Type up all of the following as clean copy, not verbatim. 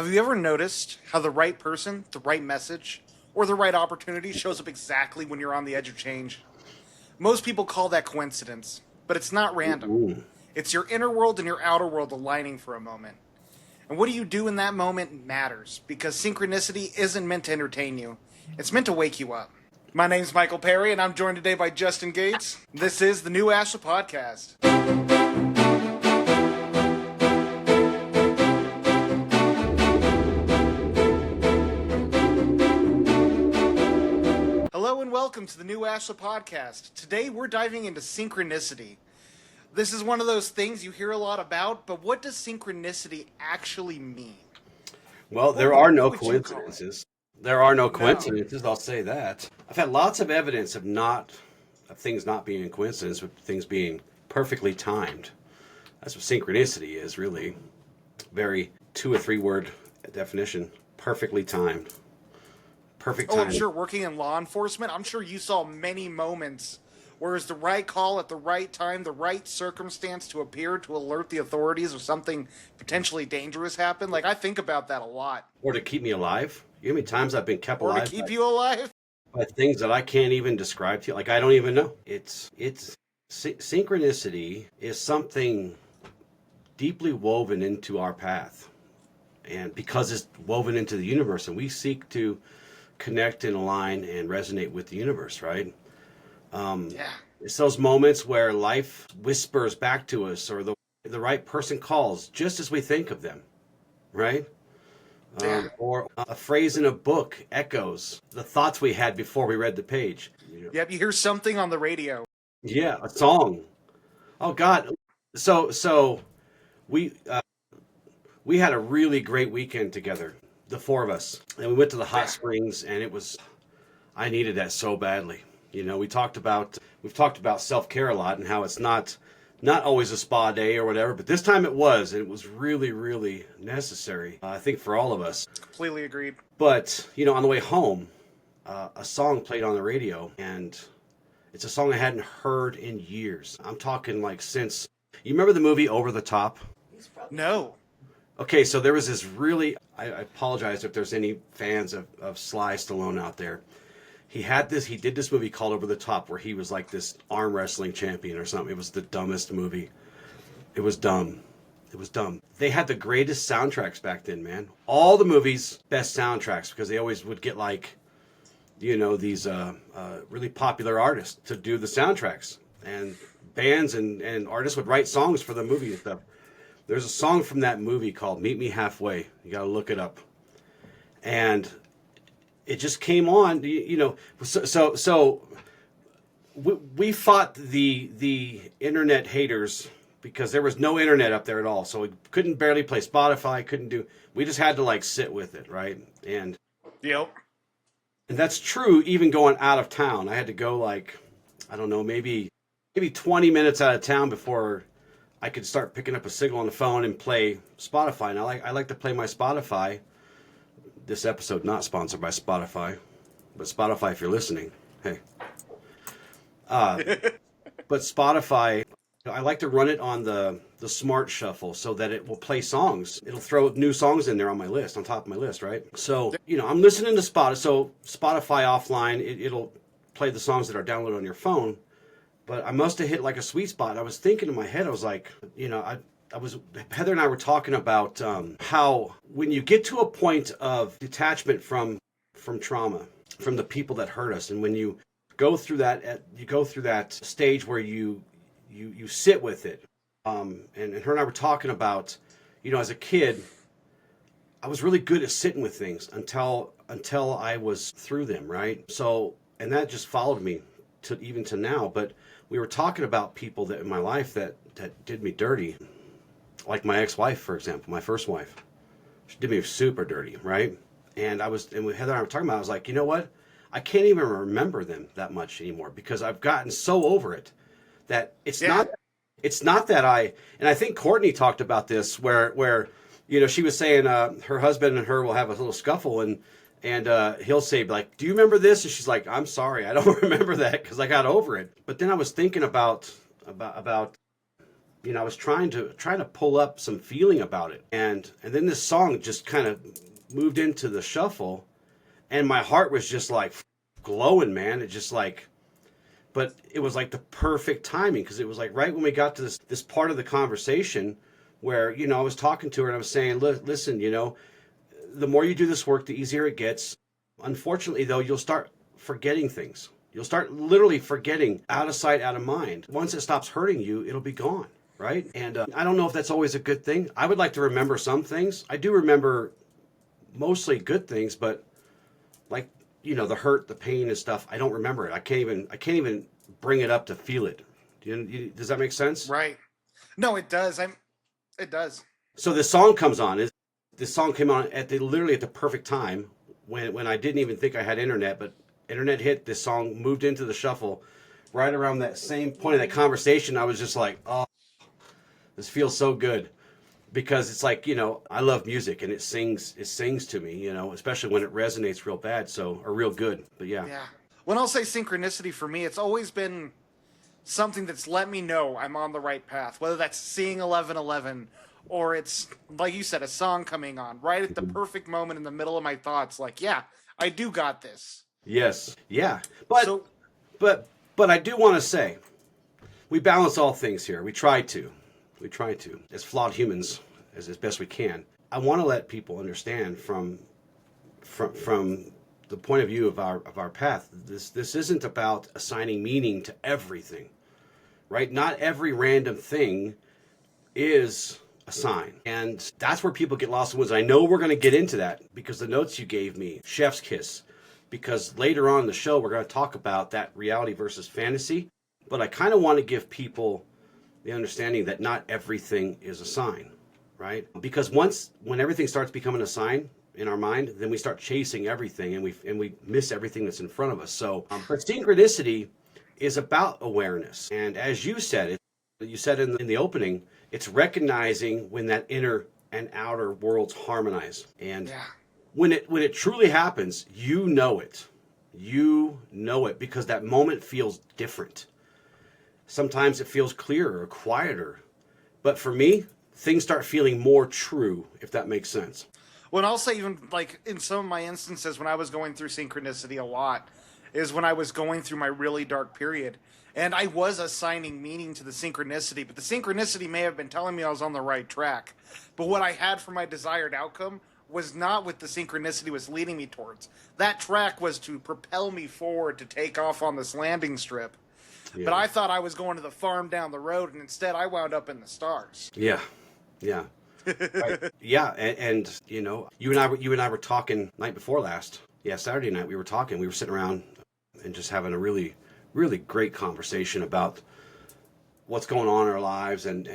Have you ever noticed how the right person, the right message, or the right opportunity shows up exactly when you're on the edge of change? Most people call that coincidence, but it's not random. Ooh. It's your inner world and your outer world aligning for a moment. And what do you do in that moment matters, because synchronicity isn't meant to entertain you. It's meant to wake you up. My name's Michael Perry, and I'm joined today by Justin Gates. This is the new Ashla Podcast. Hello and welcome to the new Ashla Podcast. Today we're diving into synchronicity. This is one of those things you hear a lot about, but what does synchronicity actually mean? Well, there are no coincidences. There are no coincidences, I'll say that. I've had lots of evidence of things not being a coincidence, but things being perfectly timed. That's what synchronicity is, really. Very 2 or 3 word definition. Perfectly timed. Perfect time. I'm sure working in law enforcement, I'm sure you saw many moments where it's the right call at the right time, the right circumstance to appear to alert the authorities of something potentially dangerous happened. Like, I think about that a lot. Or to keep me alive. You know how many times I've been kept alive? Or to keep you alive? By things that I can't even describe to you. Like, I don't even know. Synchronicity is something deeply woven into our path. And because it's woven into the universe, and we seek to connect and align and resonate with the universe, right? It's those moments where life whispers back to us, or the right person calls just as we think of them, right? Or a phrase in a book echoes the thoughts we had before we read the page. Yep, you hear something on the radio. Yeah, a song. Oh God! So we had a really great weekend together, the 4 of us, and we went to the hot springs, and I needed that so badly. You know, we've talked about self-care a lot and how it's not always a spa day or whatever, but this time it was, and it was really, really necessary, I think, for all of us. Completely agreed. But, you know, on the way home, a song played on the radio, and it's a song I hadn't heard in years. I'm talking like since, you remember the movie Over the Top? No. Okay, so there was this really, I apologize if there's any fans of Sly Stallone out there. He did this movie called Over the Top, where he was like this arm wrestling champion or something. It was the dumbest movie. It was dumb. They had the greatest soundtracks back then, man. All the movies, best soundtracks, because they always would get like, you know, these really popular artists to do the soundtracks. And bands and artists would write songs for the movie and stuff. There's a song from that movie called Meet Me Halfway. You got to look it up. And it just came on, you know. So we fought the internet haters because there was no internet up there at all. So we couldn't barely play Spotify. We just had to like sit with it, right? And Yep. And that's true even going out of town. I had to go like, I don't know, maybe 20 minutes out of town before I could start picking up a signal on the phone and play Spotify. And I like to play my Spotify. This episode not sponsored by Spotify, but Spotify, if you're listening, hey. But Spotify, I like to run it on the smart shuffle so that it will play songs. It'll throw new songs in there on my list, on top of my list, right? So, you know, I'm listening to Spotify. So Spotify offline, it'll play the songs that are downloaded on your phone. But I must have hit like a sweet spot. I was thinking in my head, I was like, you know, Heather and I were talking about how when you get to a point of detachment from trauma, from the people that hurt us, and when you go through that stage where you sit with it, and her and I were talking about, you know, as a kid, I was really good at sitting with things until I was through them, right? So, and that just followed me to now. But we were talking about people that in my life that did me dirty. Like my ex-wife, for example, my first wife. She did me super dirty, right? And with Heather and I were talking about it, I was like, you know what? I can't even remember them that much anymore because I've gotten so over it that it's not that and I think Courtney talked about this where you know, she was saying her husband and her will have a little scuffle and he'll say like, do you remember this? And she's like, I'm sorry, I don't remember that because I got over it. But then I was thinking about I was trying to pull up some feeling about it, and then this song just kind of moved into the shuffle, and my heart was just like glowing, man. It just like, but it was like the perfect timing, because it was like right when we got to this part of the conversation where, I was talking to her and I was saying, listen, the more you do this work, the easier it gets. Unfortunately, though, you'll start forgetting things. You'll start literally forgetting, out of sight, out of mind. Once it stops hurting you, it'll be gone, right? And I don't know if that's always a good thing. I would like to remember some things. I do remember mostly good things, but like, the hurt, the pain and stuff, I don't remember it. I can't even bring it up to feel it. Does that make sense? Right. No, it does. It does. So this song comes on. This song came on literally at the perfect time when I didn't even think I had internet, but internet hit. This song moved into the shuffle right around that same point of that conversation. I was just like, oh, this feels so good, because it's like, I love music and it sings to me, especially when it resonates real bad, or real good. But yeah. When I'll say synchronicity, for me, it's always been something that's let me know I'm on the right path, whether that's seeing 11:11 or it's, like you said, a song coming on right at the perfect moment in the middle of my thoughts. Like, yeah, I do got this. Yes. Yeah. But I do want to say, we balance all things here. We try to, as flawed humans, as best we can. I want to let people understand from the point of view of our path. This isn't about assigning meaning to everything, right? Not every random thing is a sign, and that's where people get lost in the woods. I know we're going to get into that because the notes you gave me, chef's kiss, because later on in the show we're going to talk about that reality versus fantasy. But I kind of want to give people the understanding that not everything is a sign, right? Because when everything starts becoming a sign in our mind, then we start chasing everything, and we miss everything that's in front of us. So, but synchronicity is about awareness, and as you said in the opening, it's recognizing when that inner and outer worlds harmonize, and when it truly happens, you know it, because that moment feels different. Sometimes it feels clearer or quieter, but for me, things start feeling more true, if that makes sense. Well, I'll say, even like in some of my instances when I was going through synchronicity a lot, is when I was going through my really dark period. And I was assigning meaning to the synchronicity, but the synchronicity may have been telling me I was on the right track. But what I had for my desired outcome was not what the synchronicity was leading me towards. That track was to propel me forward to take off on this landing strip. Yeah. But I thought I was going to the farm down the road, and instead I wound up in the stars. Yeah. Right. Yeah, and you and I were talking night before last. Yeah, Saturday night we were talking. We were sitting around and just having a really, really great conversation about what's going on in our lives and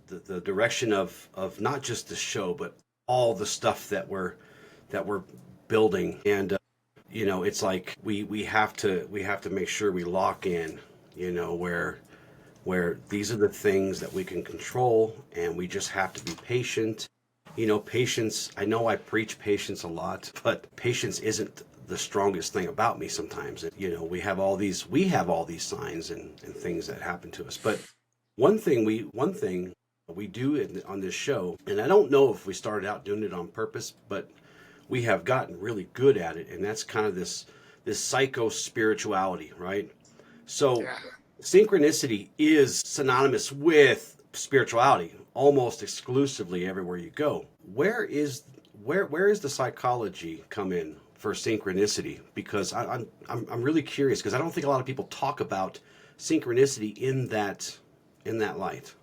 the direction of not just the show, but all the stuff that we're building. And it's like we have to make sure we lock in, where these are the things that we can control, and we just have to be patient. Patience, I know I preach patience a lot, but patience isn't the strongest thing about me sometimes. We have all these signs and things that happen to us. But one thing we do on this show, and I don't know if we started out doing it on purpose, but we have gotten really good at it, and that's kind of this psycho spirituality, right? So synchronicity is synonymous with spirituality almost exclusively everywhere you go. Where is the psychology come in for synchronicity? Because I'm really curious, because I don't think a lot of people talk about synchronicity in that light.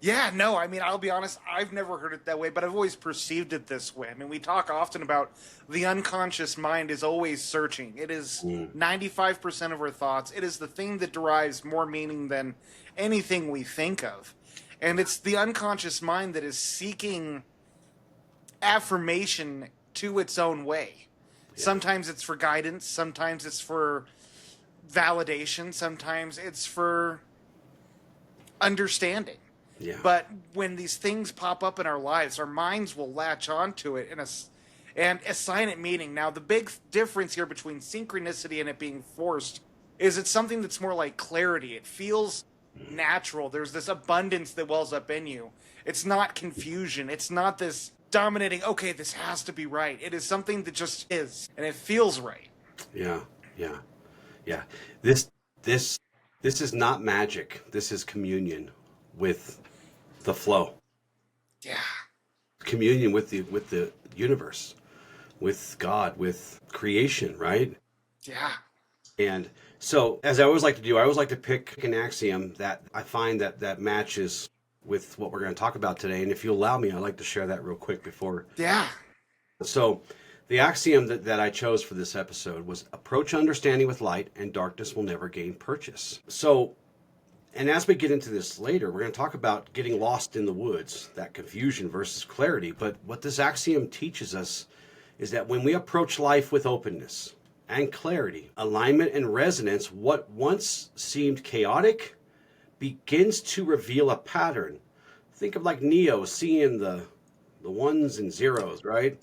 Yeah, no, I mean, I'll be honest, I've never heard it that way, but I've always perceived it this way. I mean, we talk often about the unconscious mind is always searching. It is 95% of our thoughts. It is the thing that derives more meaning than anything we think of. And it's the unconscious mind that is seeking affirmation to its own way. Yeah. Sometimes it's for guidance, sometimes it's for validation, sometimes it's for understanding. Yeah. But when these things pop up in our lives, our minds will latch onto it and assign it meaning. Now, the big difference here between synchronicity and it being forced is it's something that's more like clarity. It feels natural. There's this abundance that wells up in you. It's not confusion. It's not this dominating, okay, this has to be right. It is something that just is, and it feels right. Yeah, yeah, yeah. This is not magic. This is communion with the flow. Yeah. Communion with the universe, with God, with creation, right? Yeah. And so, as I always like to do, I always like to pick an axiom that I find that matches with what we're going to talk about today. And if you allow me, I'd like to share that real quick before. Yeah. So, the axiom that I chose for this episode was approach understanding with light, and darkness will never gain purchase. So, and as we get into this later, we're going to talk about getting lost in the woods, that confusion versus clarity. But what this axiom teaches us is that when we approach life with openness and clarity, alignment and resonance, what once seemed chaotic begins to reveal a pattern. Think of like Neo seeing the ones and zeros, right?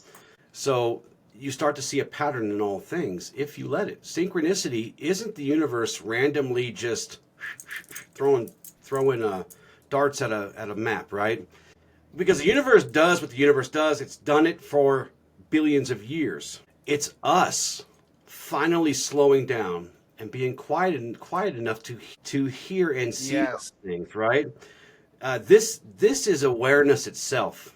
So you start to see a pattern in all things if you let it. Synchronicity isn't the universe randomly just throwing darts at a map, right? Because the universe does what the universe does. It's done it for billions of years. It's us finally slowing down and being quiet enough to hear and see Yes. things, right? This is awareness itself.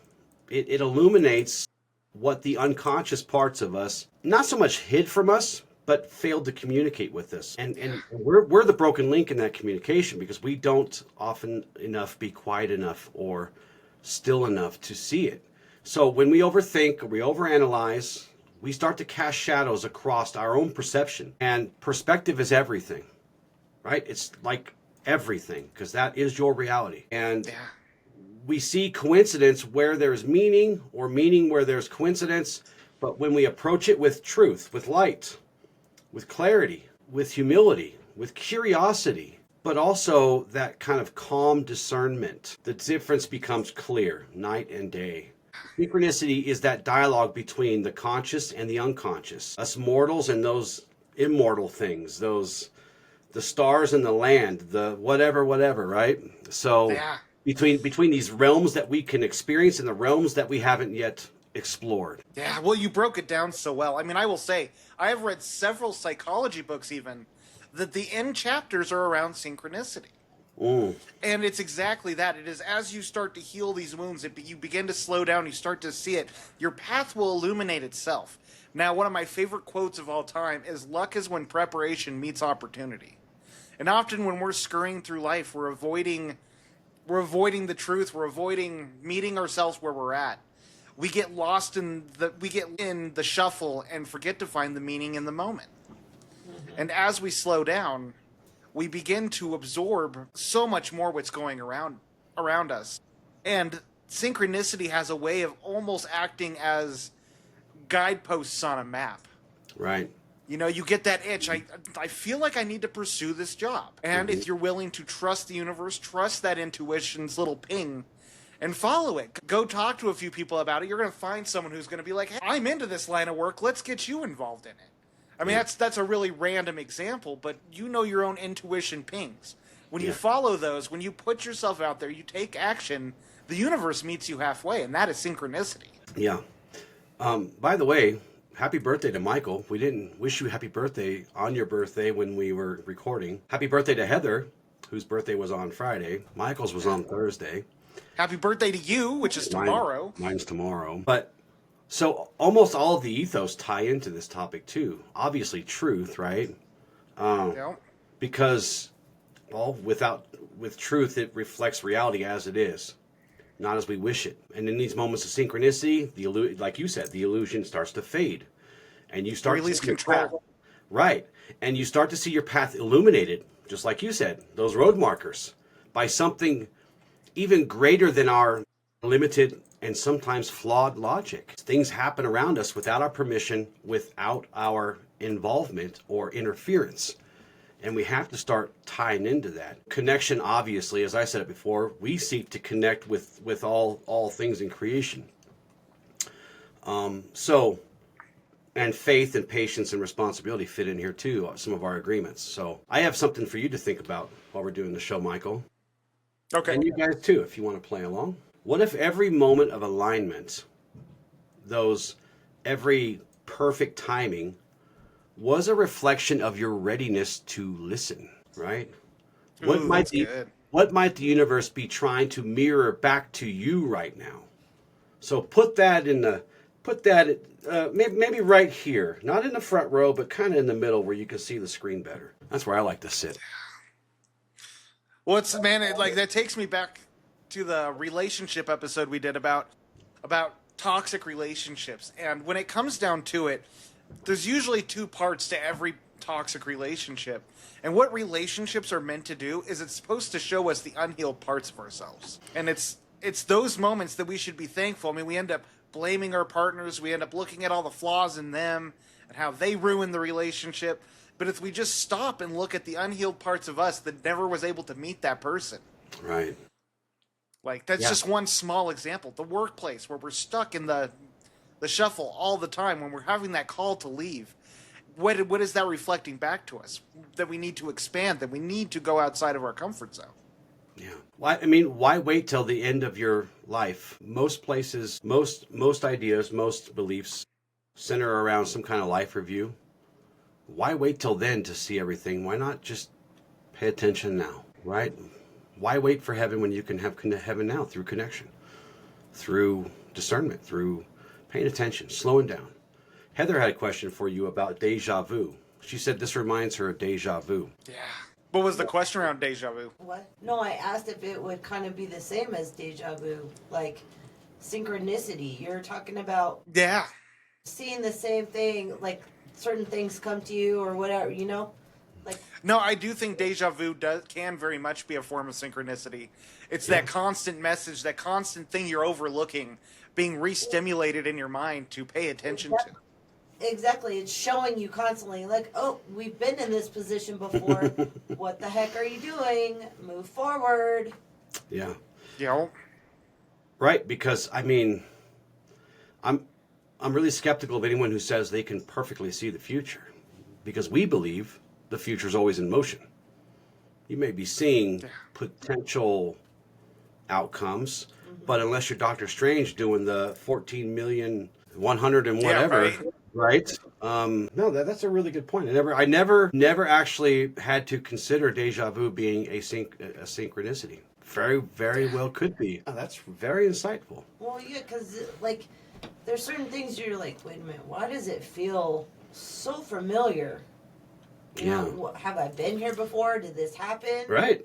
It illuminates what the unconscious parts of us not so much hid from us, but failed to communicate with us. And we're the broken link in that communication because we don't often enough be quiet enough or still enough to see it. So when we overthink or we overanalyze, we start to cast shadows across our own perception. And perspective is everything, right? It's like everything because that is your reality. And we see coincidence where there's meaning or meaning where there's coincidence. But when we approach it with truth, with light, with clarity, with humility, with curiosity, but also that kind of calm discernment, the difference becomes clear night and day. Synchronicity is that dialogue between the conscious and the unconscious, us mortals and those immortal things, the stars and the land, the whatever, right? So between these realms that we can experience and the realms that we haven't yet explored. Yeah, well, you broke it down so well. I mean, I will say, I have read several psychology books even, that the end chapters are around synchronicity. And it's exactly that. It is as you start to heal these wounds, you begin to slow down, you start to see it, your path will illuminate itself. Now, one of my favorite quotes of all time is, luck is when preparation meets opportunity. And often when we're scurrying through life, we're avoiding the truth, we're avoiding meeting ourselves where we're at. We get lost in the shuffle and forget to find the meaning in the moment. And as we slow down, we begin to absorb so much more what's going around us. And synchronicity has a way of almost acting as guideposts on a map. Right. You know, you get that itch. I feel like I need to pursue this job. And if you're willing to trust the universe, trust that intuition's little ping, and follow it. Go talk to a few people about it. You're going to find someone who's going to be like, hey, I'm into this line of work. Let's get you involved in it. I mean, that's a really random example, but you know your own intuition pings. When you follow those, when you put yourself out there, you take action, the universe meets you halfway, and that is synchronicity. Yeah. By the way, happy birthday to Michael. We didn't wish you happy birthday on your birthday when we were recording. Happy birthday to Heather, whose birthday was on Friday. Michael's was on Thursday. Happy birthday to you, which is tomorrow. Mine's tomorrow. But so almost all of the ethos tie into this topic too. Obviously truth, right? Because, well, with truth, it reflects reality as it is, not as we wish it. And in these moments of synchronicity, like you said, the illusion starts to fade. And you start release control. Right. And you start to see your path illuminated, just like you said, those road markers, by something even greater than our limited and sometimes flawed logic. Things happen around us without our permission, without our involvement or interference. And we have to start tying into that. Connection, obviously, as I said it before, we seek to connect with all things in creation. So And faith and patience and responsibility fit in here too, some of our agreements. So I have something for you to think about while we're doing the show, Michael. Okay. And you guys too, if you want to play along. What if every moment of alignment, every perfect timing, was a reflection of your readiness to listen, right? What might the universe be trying to mirror back to you right now? So put that maybe right here, not in the front row, but kind of in the middle where you can see the screen better. That's where I like to sit. Well, that takes me back to the relationship episode we did about toxic relationships. And when it comes down to it, there's usually two parts to every toxic relationship. And what relationships are meant to do is it's supposed to show us the unhealed parts of ourselves. And it's those moments that we should be thankful. I mean, we end up blaming our partners. We end up looking at all the flaws in them and how they ruin the relationship. But if we just stop and look at the unhealed parts of us that never was able to meet that person. Right. Like, that's just one small example. The workplace where we're stuck in the shuffle all the time, when we're having that call to leave, what is that reflecting back to us? That we need to expand, that we need to go outside of our comfort zone. Yeah. Why wait till the end of your life? Most places, most ideas, most beliefs center around some kind of life review. Why wait till then to see everything? Why not just pay attention now, right? Why wait for heaven when you can have heaven now through connection, through discernment, through paying attention, slowing down. Heather had a question for you about deja vu. She said this reminds her of deja vu. Yeah. What was the question around deja vu? What? No, I asked if it would kind of be the same as deja vu, like synchronicity. You're talking about seeing the same thing, like certain things come to you or whatever, Like, no, I do think deja vu can very much be a form of synchronicity. It's that constant message, that constant thing you're overlooking, being re-stimulated in your mind to pay attention to. Exactly. It's showing you constantly, like, oh, we've been in this position before. What the heck are you doing? Move forward. Yeah. Yeah. Right, because, I'm really skeptical of anyone who says they can perfectly see the future, because we believe the future is always in motion. You may be seeing potential outcomes, but unless you're Doctor Strange doing the 14,100,000 and whatever, right? No, that's a really good point. I never actually had to consider deja vu being a synchronicity. Very, very well could be. Oh, that's very insightful. Well, yeah, because like there's certain things you're like, wait a minute, why does it feel so familiar? You know, have I been here before? Did this happen? Right.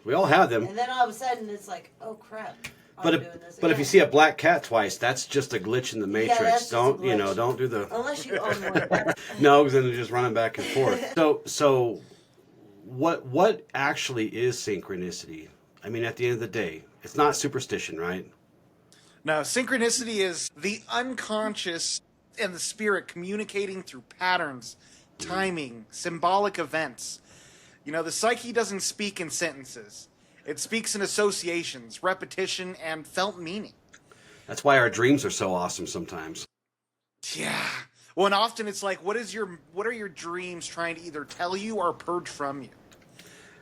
We all have them. And then all of a sudden it's like, oh crap. But if you see a black cat twice, that's just a glitch in the matrix. Don't do the unless you own one. No, because then they're just running back and forth. So what actually is synchronicity? I mean, at the end of the day, it's not superstition, right? No, synchronicity is the unconscious and the spirit communicating through patterns, timing, symbolic events. The psyche doesn't speak in sentences. It speaks in associations, repetition, and felt meaning. That's why our dreams are so awesome sometimes. Yeah. Well, and often it's like, what are your dreams trying to either tell you or purge from you?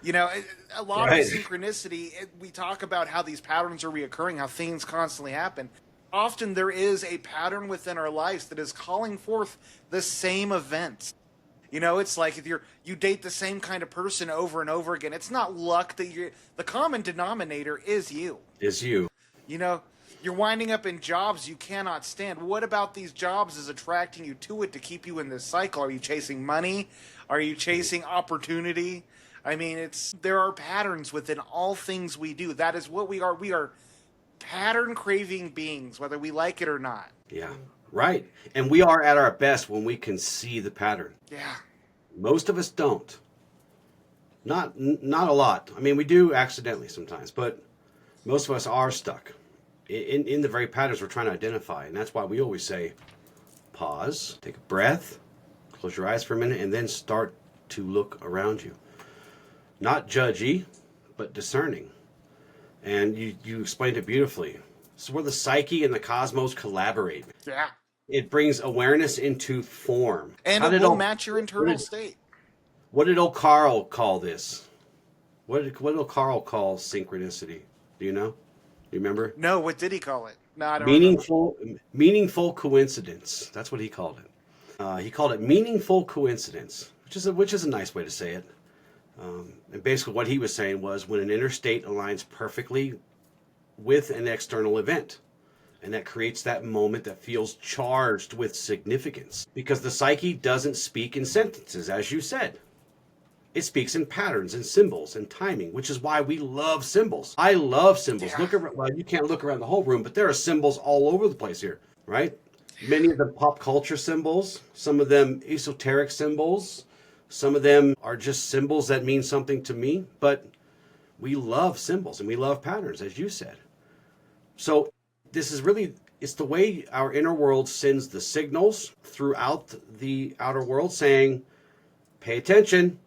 A lot of synchronicity, we talk about how these patterns are reoccurring, how things constantly happen. Often there is a pattern within our lives that is calling forth the same events. It's like if you date the same kind of person over and over again, it's not luck that the common denominator is you. You're winding up in jobs you cannot stand. What about these jobs is attracting you to it to keep you in this cycle? Are you chasing money? Are you chasing opportunity? I mean, there are patterns within all things we do. That is what we are. We are pattern-craving beings, whether we like it or not. Yeah. Right. And we are at our best when we can see the pattern. Yeah. Most of us don't. Not a lot. I mean, we do accidentally sometimes, but most of us are stuck in the very patterns we're trying to identify. And that's why we always say, pause, take a breath, close your eyes for a minute, and then start to look around you. Not judgy, but discerning. And you explained it beautifully. This is where the psyche and the cosmos collaborate. Yeah. It brings awareness into form. And it will match your internal state. What did old Carl call this? What did old Carl call synchronicity? Do you know? Do you remember? No, what did he call it? No, I don't Meaningful coincidence. That's what he called it. He called it meaningful coincidence, which is a nice way to say it. And basically what he was saying was when an inner state aligns perfectly with an external event. And that creates that moment that feels charged with significance. Because the psyche doesn't speak in sentences, as you said. It speaks in patterns and symbols and timing, which is why we love symbols. I love symbols. Yeah. Well, you can't look around the whole room, but there are symbols all over the place here, right? Many of them pop culture symbols, some of them esoteric symbols, some of them are just symbols that mean something to me, but we love symbols and we love patterns, as you said. So it's the way our inner world sends the signals throughout the outer world saying, pay attention.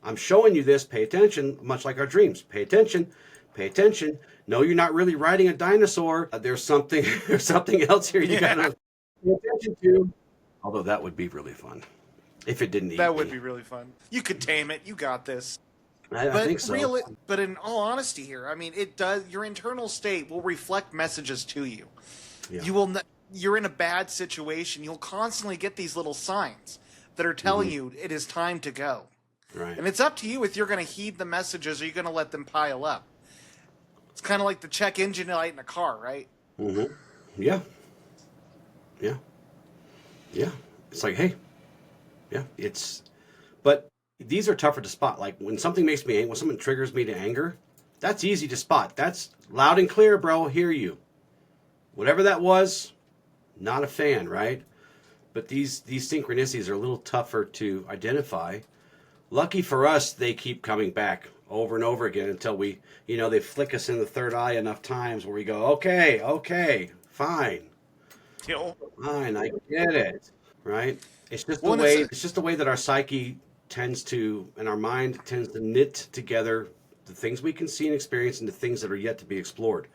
I'm showing you this. Pay attention. Much like our dreams. Pay attention. Pay attention. No, you're not really riding a dinosaur. There's something else here you gotta pay attention to. Although that would be really fun if it didn't eat That would be really fun. You could tame it. You got this. I think so. But in all honesty here, I mean, it does. Your internal state will reflect messages to you. Yeah. You're in a bad situation. You'll constantly get these little signs that are telling you it is time to go. Right. And it's up to you if you're going to heed the messages or you're going to let them pile up. It's kind of like the check engine light in a car, right? Mm-hmm. Yeah. Yeah. Yeah. It's like, hey. Yeah. But these are tougher to spot. Like when something makes me angry, when someone triggers me to anger, that's easy to spot. That's loud and clear, bro. Hear you. Whatever that was, not a fan, right? But these synchronicities are a little tougher to identify. Lucky for us, they keep coming back over and over again until they flick us in the third eye enough times where we go, okay, fine. Fine, I get it, right? It's just the way that our psyche tends to, and our mind tends to knit together the things we can see and experience and the things that are yet to be explored.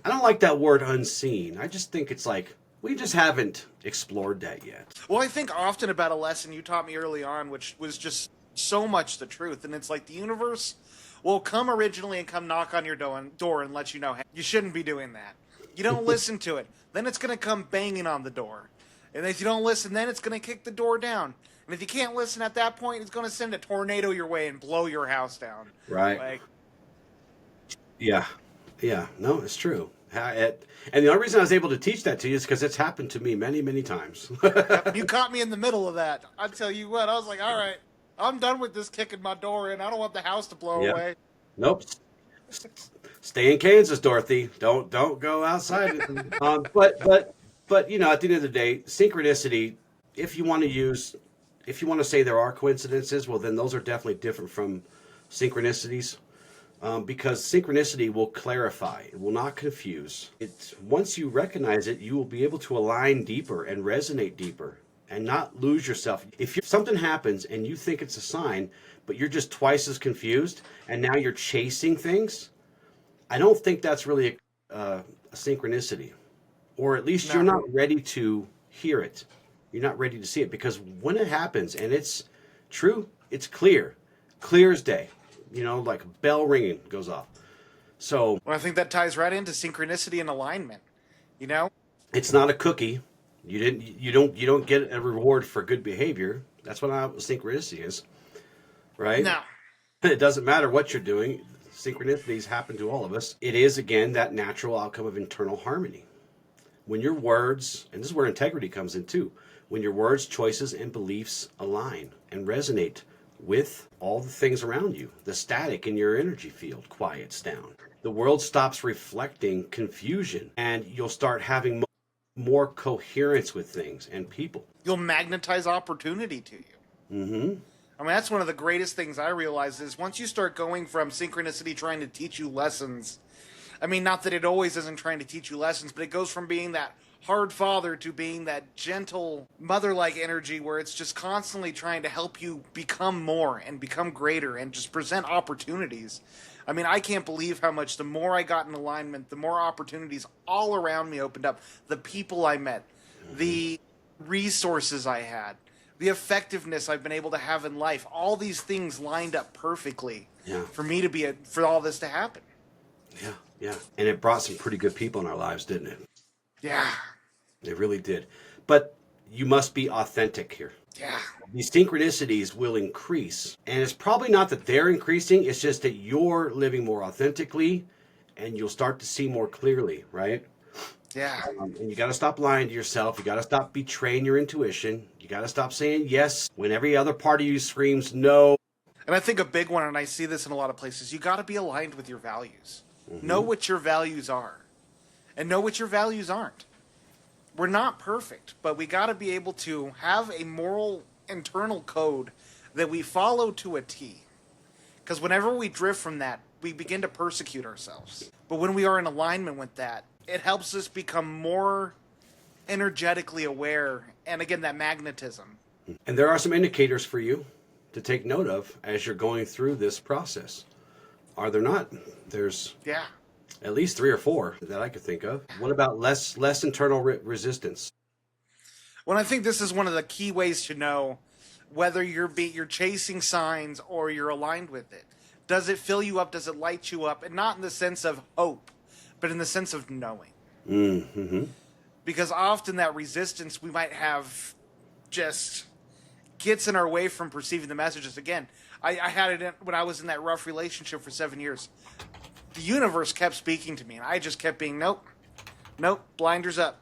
I don't like that word unseen. I just think it's like, we just haven't explored that yet. Well, I think often about a lesson you taught me early on, which was just so much the truth. And it's like the universe will come originally and come knock on your door and let you know, hey, you shouldn't be doing that. You don't listen to it. Then it's going to come banging on the door. And if you don't listen, then it's going to kick the door down. And if you can't listen at that point, it's going to send a tornado your way and blow your house down. Right. Yeah. No, it's true. And the only reason I was able to teach that to you is because it's happened to me many, many times. You caught me in the middle of that. I tell you what, I was like, all right, I'm done with this kicking my door in. I don't want the house to blow away. Nope. Stay in Kansas, Dorothy. Don't go outside. But at the end of the day, synchronicity, if you want to say there are coincidences, well, then those are definitely different from synchronicities. Because synchronicity will clarify, it will not confuse. Once you recognize it, you will be able to align deeper and resonate deeper and not lose yourself. If something happens and you think it's a sign, but you're just twice as confused and now you're chasing things, I don't think that's really a synchronicity. Or at least you're not ready to hear it. You're not ready to see it, because when it happens and it's true, it's clear as day. Like a bell ringing goes off. So, well, I think that ties right into synchronicity and alignment. It's not a cookie. You don't get a reward for good behavior. That's what synchronicity is, right? No, it doesn't matter what you're doing. Synchronicities happen to all of us. It is, again, that natural outcome of internal harmony. When your words, and this is where integrity comes in too, when your words, choices, and beliefs align and resonate with all the things around you, the static in your energy field quiets down. The world stops reflecting confusion, and you'll start having more coherence with things and people. You'll magnetize opportunity to you. Mm-hmm. I mean, that's one of the greatest things I realized is once you start going from synchronicity trying to teach you lessons, I mean, not that it always isn't trying to teach you lessons, but it goes from being that hard father to being that gentle mother-like energy where it's just constantly trying to help you become more and become greater and just present opportunities. I mean, I can't believe how much the more I got in alignment, the more opportunities all around me opened up. The people I met, the resources I had, the effectiveness I've been able to have in life, all these things lined up perfectly for me to be for all this to happen. Yeah, yeah. And it brought some pretty good people in our lives, didn't it? Yeah. It really did. But you must be authentic here. Yeah. These synchronicities will increase. And it's probably not that they're increasing, it's just that you're living more authentically and you'll start to see more clearly, right? Yeah. And you got to stop lying to yourself. You got to stop betraying your intuition. You got to stop saying yes when every other part of you screams no. And I think a big one, and I see this in a lot of places, you got to be aligned with your values. Know what your values are and know what your values aren't. We're not perfect, but we got to be able to have a moral internal code that we follow to a T. Because whenever we drift from that, we begin to persecute ourselves. But when we are in alignment with that, it helps us become more energetically aware. And again, that magnetism. And there are some indicators for you to take note of as you're going through this process. Are there not? There's at least 3 or 4 that I could think of. What about less internal resistance? Well, I think this is one of the key ways to know whether you're chasing signs or you're aligned with it. Does it fill you up? Does it light you up? And not in the sense of hope, but in the sense of knowing. Mm-hmm. Because often that resistance we might have just gets in our way from perceiving the messages. Again, I had it when I was in that rough relationship for 7 years. The universe kept speaking to me, and I just kept being, nope, blinders up.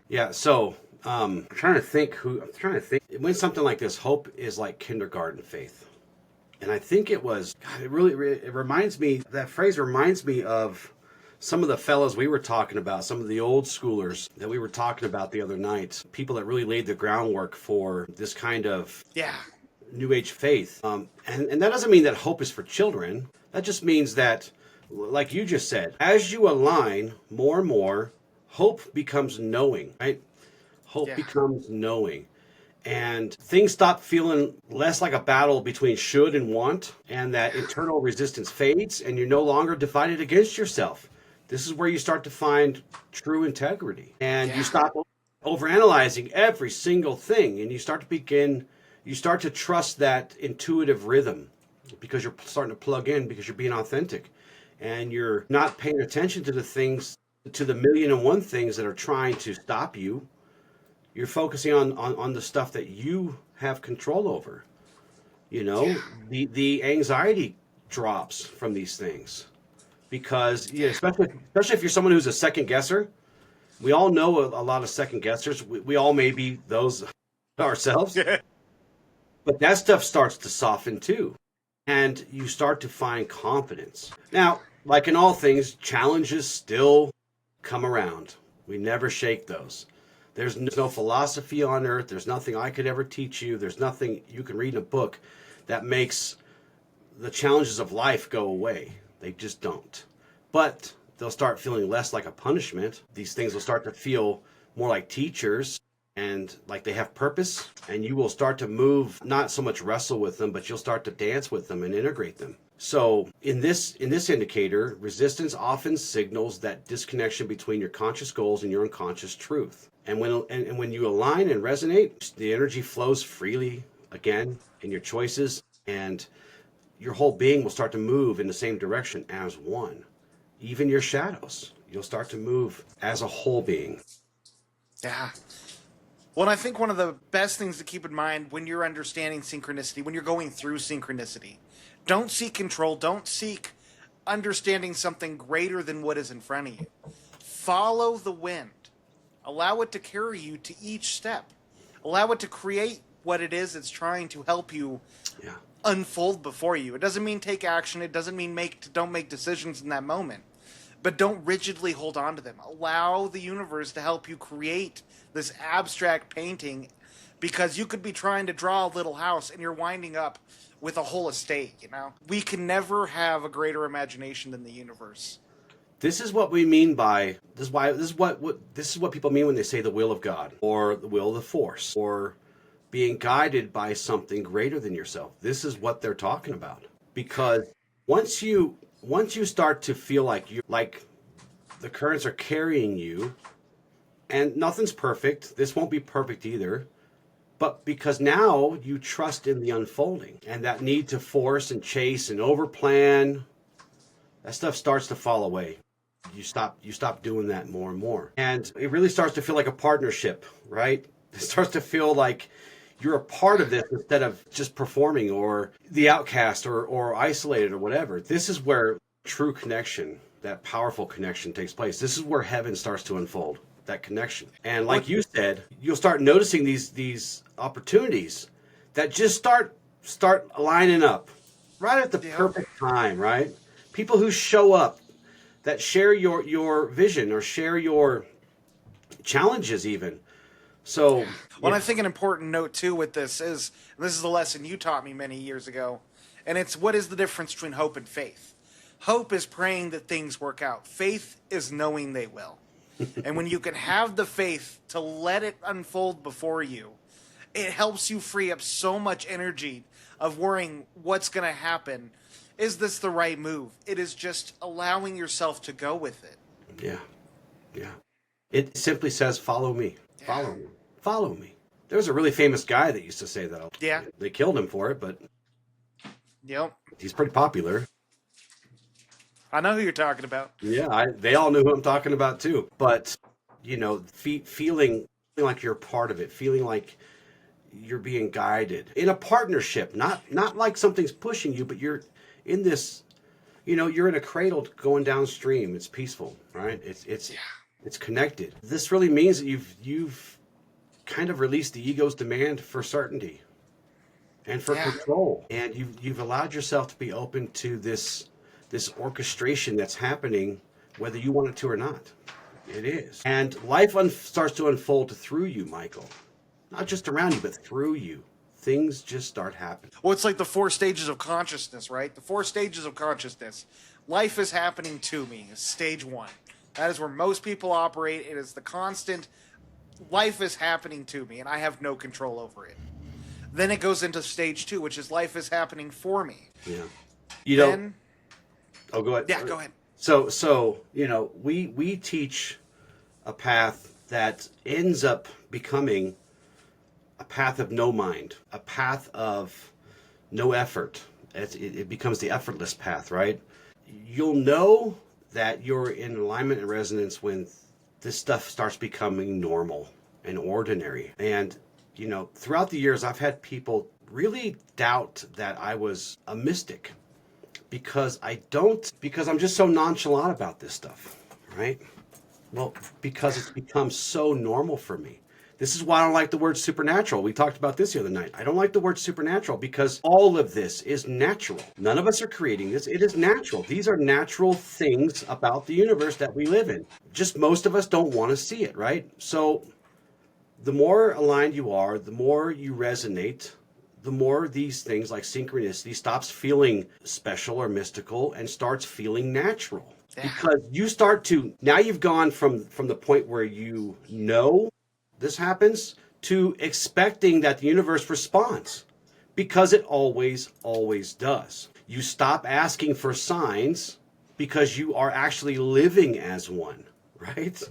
Yeah, so I'm trying to think when something like this, hope is like kindergarten faith. And I think it was, God, it reminds me, that phrase reminds me of some of the fellows we were talking about, some of the old schoolers that we were talking about the other night, people that really laid the groundwork for this kind of New Age faith. And that doesn't mean that hope is for children. That just means that, like you just said, as you align more and more, hope becomes knowing, right? Hope becomes knowing. And things stop feeling less like a battle between should and want, and that internal resistance fades, and you're no longer divided against yourself. This is where you start to find true integrity. And you stop overanalyzing every single thing, and you start to trust that intuitive rhythm because you're starting to plug in, because you're being authentic. And you're not paying attention to the million and one things that are trying to stop you. You're focusing on the stuff that you have control over. You know, the anxiety drops from these things because, especially if you're someone who's a second guesser. We all know a lot of second guessers. We all may be those ourselves. But that stuff starts to soften too. And you start to find confidence. Now, like in all things, challenges still come around. We never shake those. There's no philosophy on earth. There's nothing I could ever teach you. There's nothing you can read in a book that makes the challenges of life go away. They just don't. But they'll start feeling less like a punishment. These things will start to feel more like teachers and like they have purpose. And you will start to move, not so much wrestle with them, but you'll start to dance with them and integrate them. So in this indicator, resistance often signals that disconnection between your conscious goals and your unconscious truth. And when you align and resonate, the energy flows freely again in your choices, and your whole being will start to move in the same direction as one. Even your shadows, you'll start to move as a whole being. Yeah. Well, and I think one of the best things to keep in mind when you're understanding synchronicity, when you're going through synchronicity, don't seek control. Don't seek understanding something greater than what is in front of you. Follow the wind. Allow it to carry you to each step. Allow it to create what it is it's trying to help you unfold before you. It doesn't mean take action. It doesn't mean don't make decisions in that moment. But don't rigidly hold on to them. Allow the universe to help you create this abstract painting, because you could be trying to draw a little house and you're winding up with a whole estate, We can never have a greater imagination than the universe. This is what we mean by this is what people mean when they say the will of God or the will of the force or being guided by something greater than yourself. This is what they're talking about. Because once you start to feel like the currents are carrying you And nothing's perfect. This won't be perfect either. But because now you trust in the unfolding, and that need to force and chase and overplan, that stuff starts to fall away. You stop doing that more and more. And it really starts to feel like a partnership, right? It starts to feel like you're a part of this instead of just performing or the outcast or isolated or whatever. This is where true connection, that powerful connection takes place. This is where heaven starts to unfold, that connection. And like you said, you'll start noticing these opportunities that just start lining up right at the perfect time, right? People who show up that share your vision or share your challenges even. So, well, I think an important note too with this is the lesson you taught me many years ago, and it's what is the difference between hope and faith? Hope is praying that things work out. Faith is knowing they will. And when you can have the faith to let it unfold before you, it helps you free up so much energy of worrying what's going to happen. Is this the right move? It is just allowing yourself to go with it. Yeah. It simply says, follow me. Follow me. Follow me. There's a really famous guy that used to say that. Yeah. They killed him for it, but yep, he's pretty popular. I know who you're talking about. Yeah, they all knew who I'm talking about too. But, feeling like you're a part of it, feeling like you're being guided in a partnership, not like something's pushing you, but you're in this, you're in a cradle going downstream. It's peaceful, right? It's connected. This really means that you've kind of released the ego's demand for certainty and for control, and you've allowed yourself to be open to this orchestration that's happening, whether you want it to or not. It is, and life starts to unfold through you, Michael. Not just around you, but through you. Things just start happening. Well, it's like the 4 stages of consciousness, right? The 4 stages of consciousness. Life is happening to me is stage 1. That is where most people operate. It is the constant, life is happening to me, and I have no control over it. Then it goes into stage 2, which is life is happening for me. Yeah. Oh, go ahead. Yeah, go ahead. So we teach a path that ends up becoming a path of no mind, a path of no effort. It becomes the effortless path, right? You'll know that you're in alignment and resonance when this stuff starts becoming normal and ordinary. And, throughout the years, I've had people really doubt that I was a mystic because I'm just so nonchalant about this stuff, right? Well, because it's become so normal for me. This is why I don't like the word supernatural. We talked about this the other night. I don't like the word supernatural because all of this is natural. None of us are creating this. It is natural. These are natural things about the universe that we live in. Just most of us don't want to see it, right? So the more aligned you are, the more you resonate, the more these things like synchronicity stops feeling special or mystical and starts feeling natural. Yeah. Because you start to, now you've gone from the point where you know this happens to expecting that the universe responds, because it always does. You stop asking for signs because you are actually living as one, right?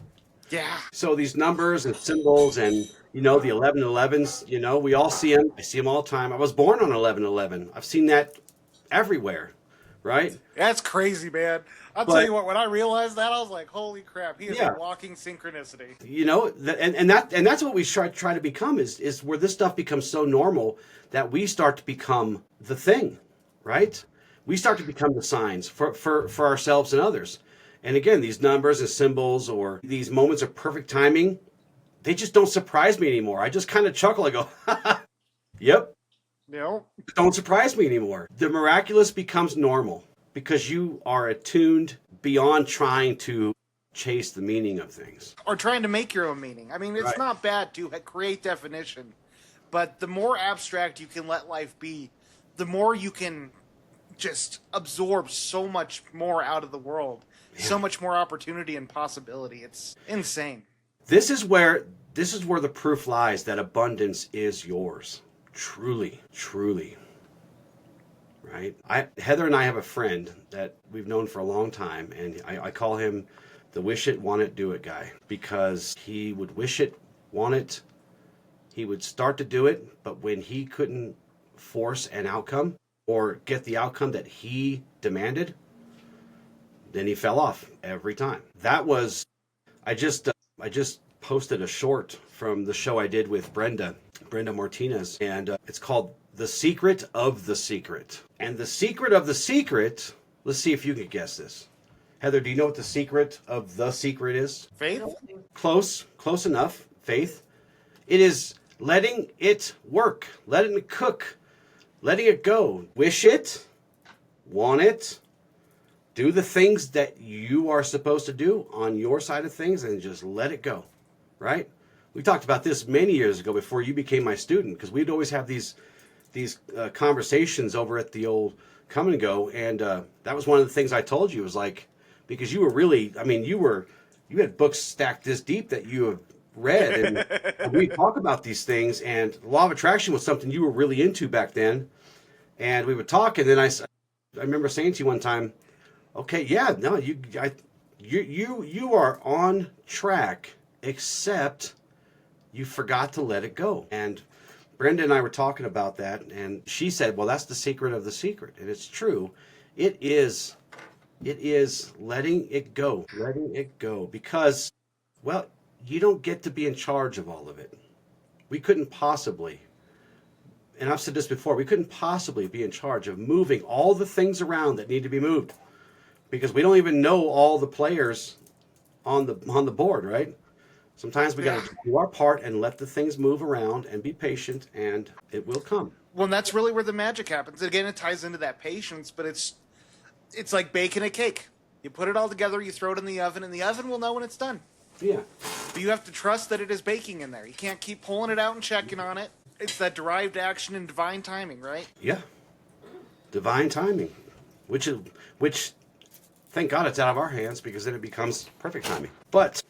Yeah. So these numbers and symbols and, the 1111s, we all see them. I see them all the time. I was born on 1111. I've seen that everywhere, right? That's crazy, man. I'll tell you what, when I realized that, I was like, holy crap, he is a walking synchronicity. And that's what we try to become is where this stuff becomes so normal that we start to become the thing, right? We start to become the signs for ourselves and others. And again, these numbers and symbols or these moments of perfect timing, they just don't surprise me anymore. I just kind of chuckle. I go, yep. No. Don't surprise me anymore. The miraculous becomes normal because you are attuned beyond trying to chase the meaning of things. Or trying to make your own meaning. I mean, it's not bad to create definition, but the more abstract you can let life be, the more you can just absorb so much more out of the world. Yeah. So much more opportunity and possibility. It's insane. This is where the proof lies that abundance is yours. Truly. Right? Heather and I have a friend that we've known for a long time, and I call him the wish it, want it, do it guy, because he would wish it, want it, he would start to do it, but when he couldn't force an outcome or get the outcome that he demanded, then he fell off every time. That was, I just posted a short from the show I did with Brenda Martinez, and it's called The Secret of the Secret. And the secret of the secret, let's see if you can guess this. Heather, do you know what the secret of the secret is? Faith? Close enough. Faith. It is letting it work, letting it cook, letting it go. Wish it, want it, do the things that you are supposed to do on your side of things, and just let it go, right? We talked about this many years ago before you became my student, because we'd always have these conversations over at the old Come and Go, and that was one of the things I told you, was like, because you were really, I mean, you had books stacked this deep that you have read, and we talk about these things, and law of attraction was something you were really into back then, and we would talk, and then I remember saying to you one time, okay, yeah, no, you are on track, except you forgot to let it go. And Brenda and I were talking about that, and she said, well, that's the secret of the secret. And it's true. It is letting it go. Letting it go. Because, well, you don't get to be in charge of all of it. We couldn't possibly, and I've said this before, we couldn't possibly be in charge of moving all the things around that need to be moved. Because we don't even know all the players on the board, right? Sometimes we got to do our part and let the things move around and be patient, and it will come. Well, and that's really where the magic happens. Again, it ties into that patience, but it's like baking a cake. You put it all together, you throw it in the oven, and the oven will know when it's done. Yeah. But you have to trust that it is baking in there. You can't keep pulling it out and checking on it. It's that derived action and divine timing, right? Yeah. Divine timing, which thank God it's out of our hands, because then it becomes perfect timing. But,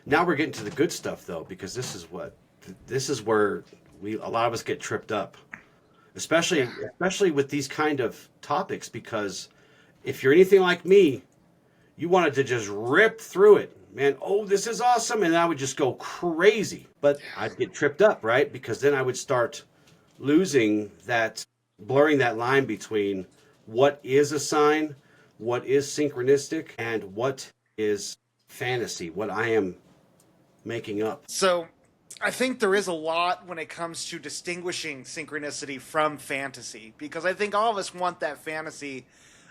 now we're getting to the good stuff, though, because this is where a lot of us get tripped up, especially with these kind of topics, because if you're anything like me, you wanted to just rip through it, man. Oh, this is awesome. And I would just go crazy, but I'd get tripped up, right? Because then I would start blurring that line between what is a sign, what is synchronistic, and what is fantasy, what I am making up. So I think there is a lot when it comes to distinguishing synchronicity from fantasy, because I think all of us want that fantasy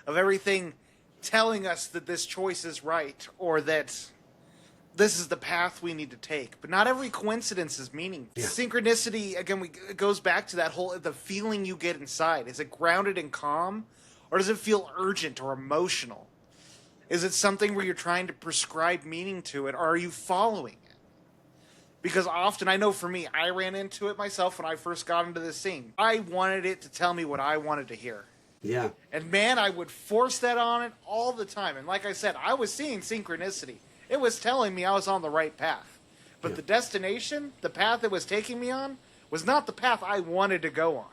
of everything telling us that this choice is right, or that this is the path we need to take. But not every coincidence is meaningful. Yeah. Synchronicity, again, it goes back to that the feeling you get inside. Is it grounded and calm, or does it feel urgent or emotional? Is it something where you're trying to prescribe meaning to it, or are you following it? Because often, I know for me, I ran into it myself when I first got into this scene. I wanted it to tell me what I wanted to hear. Yeah. And man, I would force that on it all the time. And like I said, I was seeing synchronicity. It was telling me I was on the right path. But the destination, the path it was taking me on, was not the path I wanted to go on.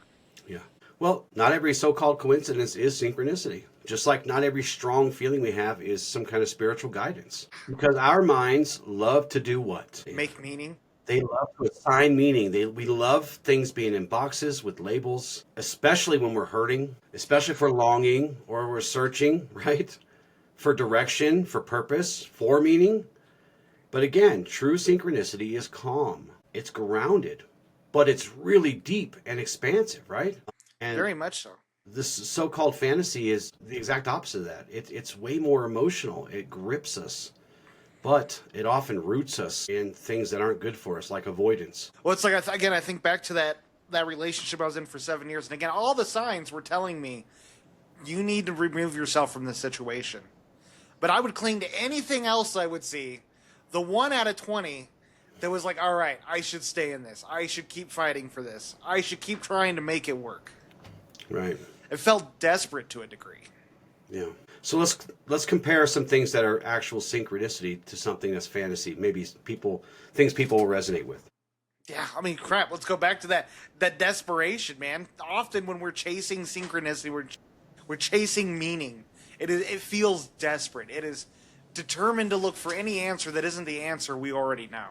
Yeah. Well, not every so-called coincidence is synchronicity. Just like not every strong feeling we have is some kind of spiritual guidance. Because our minds love to do what? Make meaning. They love to assign meaning. We love things being in boxes with labels, especially when we're hurting, especially for longing, or we're searching, right? For direction, for purpose, for meaning. But again, true synchronicity is calm. It's grounded, but it's really deep and expansive, right? And very much so. This so-called fantasy is the exact opposite of that. It's way more emotional. It grips us, but it often roots us in things that aren't good for us, like avoidance. Well, it's like, I think back to that relationship I was in for 7 years. And again, all the signs were telling me, you need to remove yourself from this situation. But I would cling to anything else I would see. The 1 out of 20 that was like, all right, I should stay in this. I should keep fighting for this. I should keep trying to make it work. Right. It felt desperate to a degree. Yeah. So let's compare some things that are actual synchronicity to something that's fantasy. Maybe things people will resonate with. Yeah, I mean, crap. Let's go back to that desperation, man. Often when we're chasing synchronicity, we're chasing meaning. It feels desperate. It is determined to look for any answer that isn't the answer we already know.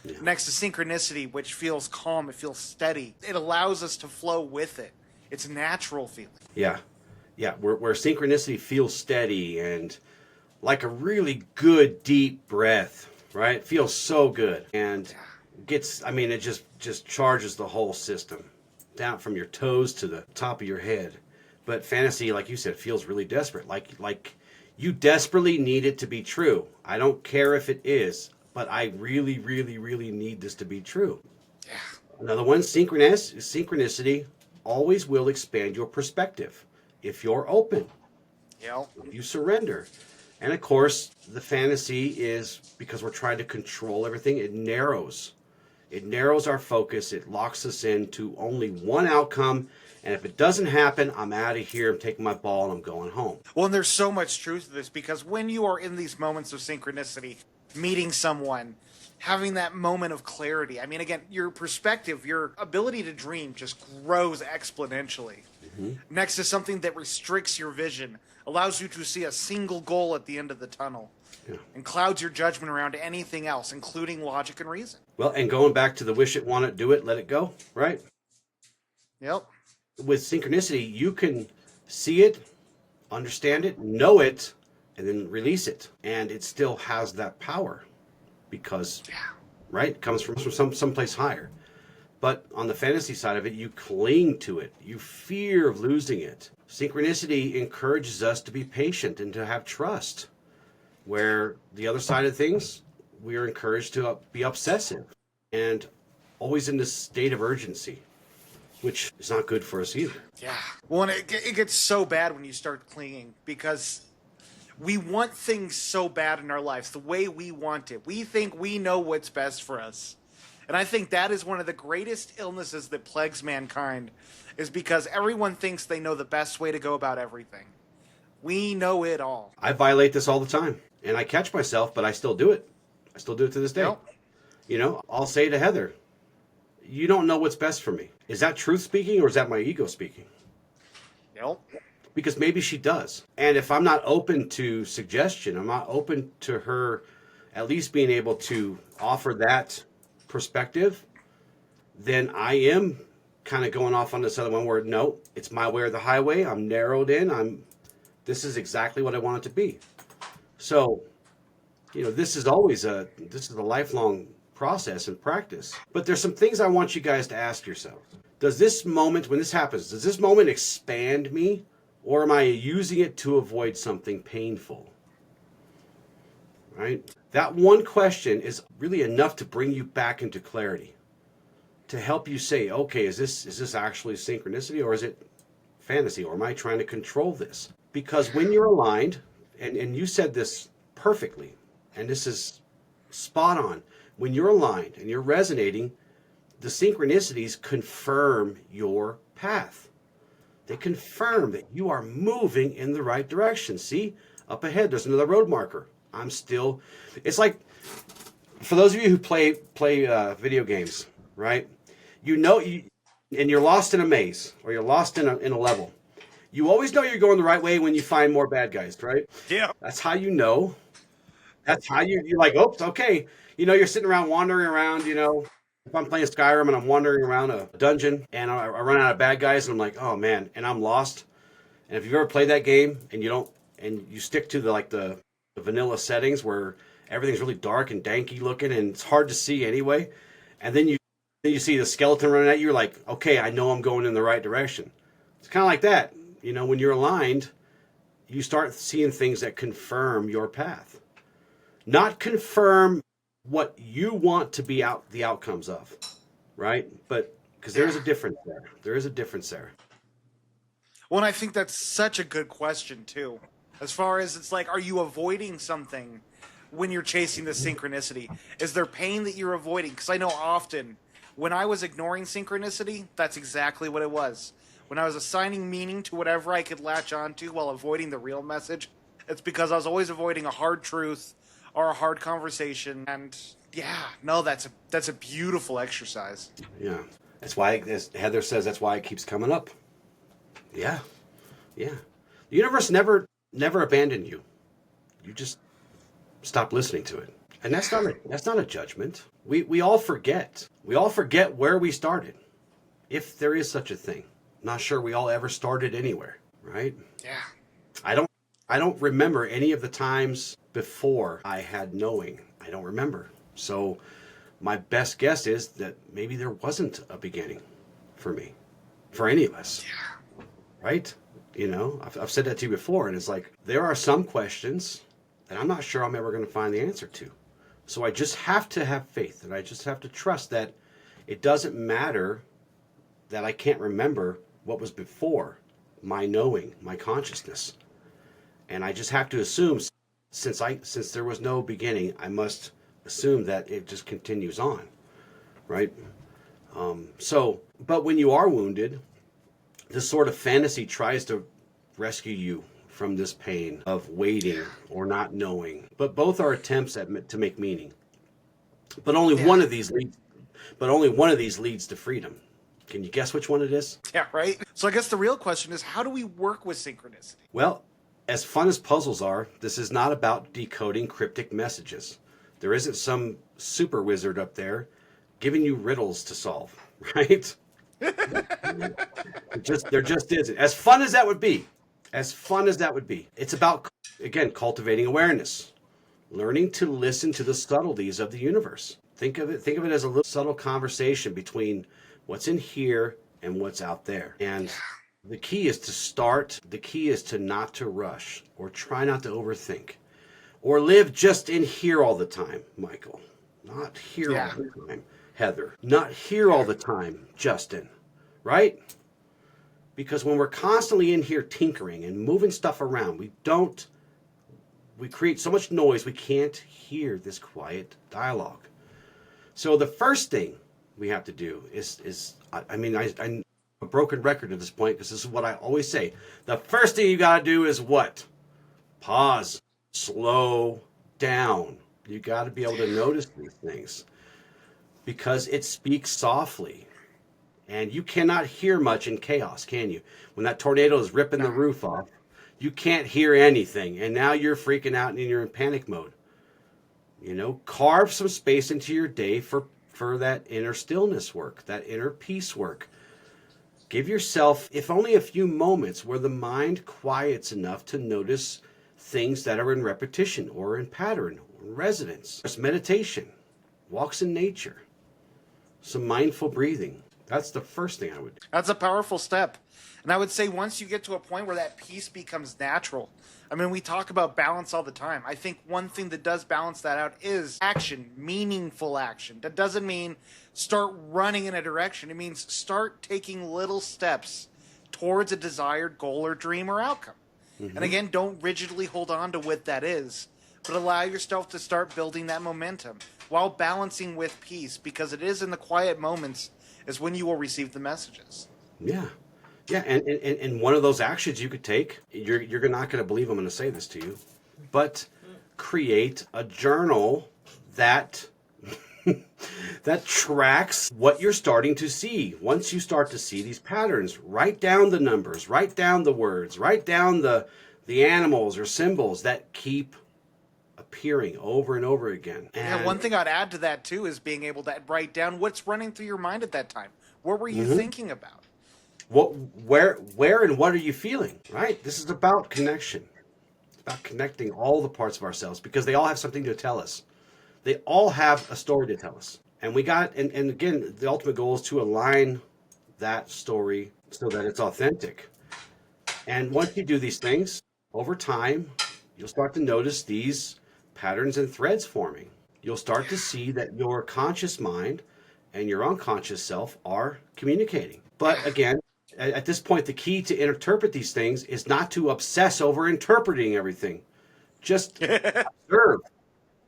Yeah. Next to synchronicity, which feels calm, it feels steady. It allows us to flow with it. It's a natural feeling. Yeah. Yeah, where synchronicity feels steady and like a really good deep breath, right? It feels so good. And it just charges the whole system down from your toes to the top of your head. But fantasy, like you said, feels really desperate. Like you desperately need it to be true. I don't care if it is, but I really, really, really need this to be true. Yeah. Another one, synchronicity always will expand your perspective if you're open. Yeah. If you surrender. And of course, the fantasy is, because we're trying to control everything, it narrows. It narrows our focus. It locks us into only one outcome. And if it doesn't happen, I'm out of here. I'm taking my ball and I'm going home. Well, and there's so much truth to this, because when you are in these moments of synchronicity, meeting someone, having that moment of clarity, I mean, again, your perspective, your ability to dream just grows exponentially. Mm-hmm. Next to something that restricts your vision, allows you to see a single goal at the end of the tunnel, and clouds your judgment around anything else, including logic and reason. Well, and going back to the wish it, want it, do it, let it go, right? Yep. With synchronicity, you can see it, understand it, know it, and then release it. And it still has that power because, right, it comes from someplace higher. But on the fantasy side of it, you cling to it. You fear of losing it. Synchronicity encourages us to be patient and to have trust. Where the other side of things, we are encouraged to be obsessive and always in this state of urgency, which is not good for us either. Yeah. Well, and it gets so bad when you start clinging, because we want things so bad in our lives, the way we want it. We think we know what's best for us. And I think that is one of the greatest illnesses that plagues mankind, is because everyone thinks they know the best way to go about everything. We know it all. I violate this all the time, and I catch myself, but I still do it. I still do it to this day. Yep. You know, I'll say to Heather, you don't know what's best for me. Is that truth speaking, or is that my ego speaking? Yep. Because maybe she does. And if I'm not open to suggestion, I'm not open to her at least being able to offer that perspective, then I am kind of going off on this other one where, no, it's my way or the highway. I'm narrowed in. This is exactly what I want it to be. So, you know, this is a lifelong process and practice. But there's some things I want you guys to ask yourselves. Does this moment, when this happens, does this moment expand me, or am I using it to avoid something painful? Right? That one question is really enough to bring you back into clarity, to help you say, okay, is this actually synchronicity, or is it fantasy, or am I trying to control this? Because when you're aligned, and you said this perfectly, and this is spot on, when you're aligned and you're resonating, the synchronicities confirm your path. They confirm that you are moving in the right direction. See, up ahead, there's another road marker. It's like, for those of you who play video games, right? And you're lost in a maze, or you're lost in a level. You always know you're going the right way when you find more bad guys, right? Yeah. That's how you know. That's how you're like, oops, okay. You know, you're sitting around wandering around, you know. If I'm playing Skyrim and I'm wandering around a dungeon and I run out of bad guys and I'm like, oh man, and I'm lost. And if you've ever played that game and you stick to the vanilla settings where everything's really dark and danky looking and it's hard to see anyway, and then you see the skeleton running at you, you're like, okay, I know I'm going in the right direction. It's kind of like that. You know, when you're aligned, you start seeing things that confirm your path. Not confirm what you want to be the outcomes of, right? But because there is a difference there. There is a difference there. Well, and I think that's such a good question, too. As far as it's like, are you avoiding something when you're chasing the synchronicity? Is there pain that you're avoiding? Because I know often when I was ignoring synchronicity, that's exactly what it was. When I was assigning meaning to whatever I could latch onto while avoiding the real message, it's because I was always avoiding a hard truth or a hard conversation. And yeah, no, that's a beautiful exercise. Yeah. That's why, as Heather says, that's why it keeps coming up. Yeah. Yeah. The universe never abandoned you. stop listening to it. And that's not a judgment. We all forget. We all forget where we started, if there is such a thing. Not sure we all ever started anywhere, right? Yeah. I don't remember any of the times before I had knowing. I don't remember. So my best guess is that maybe there wasn't a beginning for me, for any of us. Yeah. Right? You know, I've said that to you before, and it's like, there are some questions that I'm not sure I'm ever going to find the answer to. So I just have to have faith, and I just have to trust that it doesn't matter that I can't remember what was before my knowing, my consciousness. And I just have to assume, since there was no beginning, I must assume that it just continues on, right? But when you are wounded, this sort of fantasy tries to rescue you from this pain of waiting or not knowing. But both are attempts to make meaning. But only one of these leads to freedom. Can you guess which one it is? Yeah, right? So I guess the real question is, how do we work with synchronicity? Well, as fun as puzzles are, this is not about decoding cryptic messages. There isn't some super wizard up there giving you riddles to solve, right? There just isn't. As fun as that would be. It's about, again, cultivating awareness. Learning to listen to the subtleties of the universe. Think of it as a little subtle conversation between what's in here and what's out there. And the key is to not to rush or try not to overthink or live just in here all the time, Michael. Not here all the time, Heather. Not here all the time, Justin. Right? Because when we're constantly in here tinkering and moving stuff around, we create so much noise we can't hear this quiet dialogue. So the first thing we have to do is I'm a broken record at this point, because this is what I always say. The first thing you got to do is what? Pause. Slow down. You got to be able to notice these things, because it speaks softly. And you cannot hear much in chaos, can you? When that tornado is ripping the roof off, you can't hear anything. And now you're freaking out and you're in panic mode. You know, carve some space into your day for that inner stillness work, that inner peace work. Give yourself, if only a few moments, where the mind quiets enough to notice things that are in repetition or in pattern or in resonance. Just meditation, walks in nature, some mindful breathing. That's the first thing I would do. That's a powerful step. And I would say once you get to a point where that peace becomes natural, I mean, we talk about balance all the time. I think one thing that does balance that out is action, meaningful action. That doesn't mean start running in a direction. It means start taking little steps towards a desired goal or dream or outcome. Mm-hmm. And again, don't rigidly hold on to what that is, but allow yourself to start building that momentum while balancing with peace, because it is in the quiet moments is when you will receive the messages. Yeah. Yeah, and one of those actions you could take, you're not going to believe I'm going to say this to you, but create a journal that that tracks what you're starting to see. Once you start to see these patterns, write down the numbers, write down the words, write down the animals or symbols that keep appearing over and over again. And one thing I'd add to that too is being able to write down what's running through your mind at that time. What were you thinking about? Where and what are you feeling, right? This is about connection. It's about connecting all the parts of ourselves, because they all have something to tell us. They all have a story to tell us. And and again, the ultimate goal is to align that story so that it's authentic. And once you do these things, over time, you'll start to notice these patterns and threads forming. You'll start to see that your conscious mind and your unconscious self are communicating. But again, at this point, the key to interpret these things is not to obsess over interpreting everything. Just